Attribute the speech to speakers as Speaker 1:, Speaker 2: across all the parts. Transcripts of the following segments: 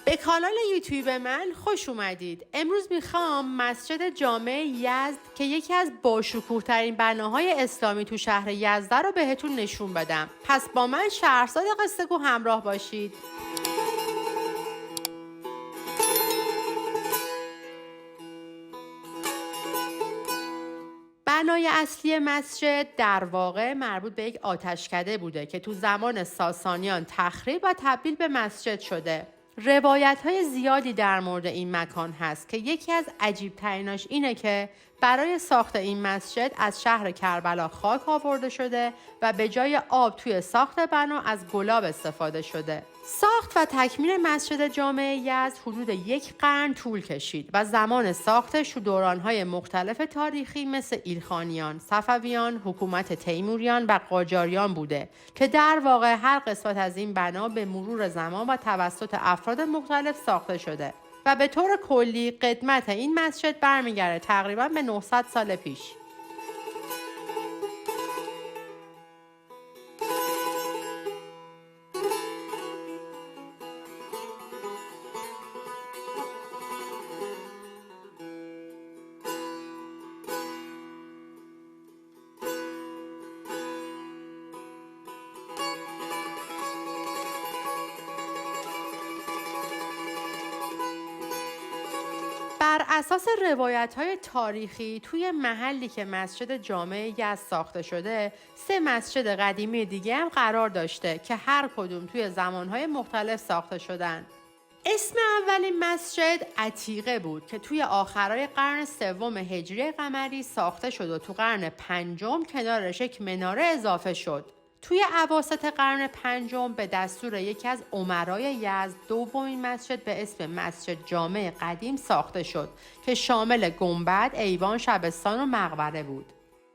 Speaker 1: به کانال یوتیوب من خوش اومدید. امروز میخوام مسجد جامع یزد که یکی از باشکوه‌ترین بناهای اسلامی تو شهر یزد رو بهتون نشون بدم. پس با من شهرزاد قصه‌گو همراه باشید. بنای اصلی مسجد در واقع مربوط به یک آتشکده بوده که تو زمان ساسانیان تخریب و تبدیل به مسجد شده. روایت‌های زیادی در مورد این مکان هست که یکی از عجیب‌تریناش اینه که برای ساخت این مسجد از شهر کربلا خاک آورده شده و به جای آب توی ساخت بنا از گلاب استفاده شده. ساخت و تکمیل مسجد جامع یزد حدود 1 قرن طول کشید و زمان ساختش تو دوران‌های مختلف تاریخی مثل ایلخانیان، صفویان، حکومت تیموریان و قاجاریان بوده که در واقع هر قسمت از این بنا به مرور زمان و توسط افراد مختلف ساخته شده و به طور کلی قدمت این مسجد برمیگرده تقریباً به 900 سال پیش. بر اساس روایت‌های تاریخی توی محلی که مسجد جامع یزد ساخته شده 3 مسجد قدیمی دیگه هم قرار داشته که هر کدوم توی زمانهای مختلف ساخته شدن. اسم اولین مسجد عتیقه بود که توی آخرای قرن 3 هجری قمری ساخته شد و تو قرن 5 کنارش یک مناره اضافه شد. توی اواسط قرن 5 به دستور یکی از امرای یزد دومین مسجد به اسم مسجد جامع قدیم ساخته شد که شامل گنبد، ایوان، شبستان و مقبره بود.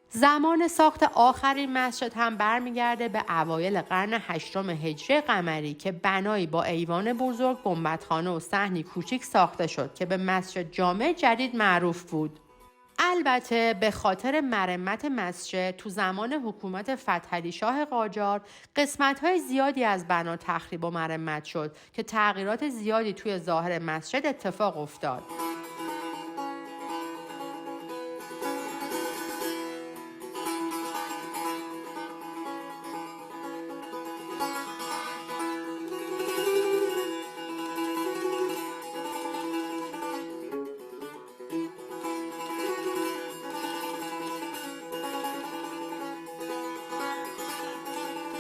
Speaker 1: زمان ساخت آخرین مسجد هم برمیگرده به اوایل قرن 8 هجری قمری که بنایی با ایوان بزرگ، گنبدخانه و صحنی کوچیک ساخته شد که به مسجد جامع جدید معروف بود. البته به خاطر مرمت مسجد تو زمان حکومت فتحعلی شاه قاجار قسمت‌های زیادی از بنا تخریب و مرمت شد که تغییرات زیادی توی ظاهر مسجد اتفاق افتاد.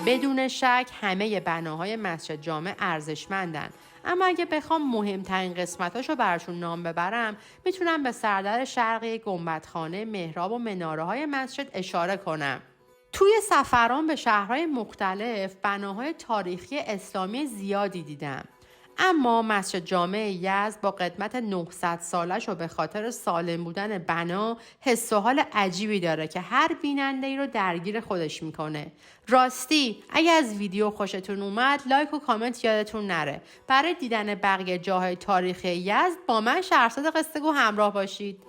Speaker 1: بدون شک همه بناهای مسجد جامع ارزشمندن، اما اگه بخوام مهمترین قسمتاشو براشون نام ببرم میتونم به سردر شرقی، گنبدخانه، محراب و مناره‌های مسجد اشاره کنم. توی سفران به شهرهای مختلف بناهای تاریخی اسلامی زیادی دیدم، اما مسجد جامع یزد با قدمت 900 سالش و به خاطر سالم بودن بنا حس و حال عجیبی داره که هر بیننده‌ای رو درگیر خودش میکنه. راستی اگه از ویدیو خوشتون اومد لایک و کامنت یادتون نره. برای دیدن بقیه جاهای تاریخی یزد با من شهرزاد قصه‌گو همراه باشید.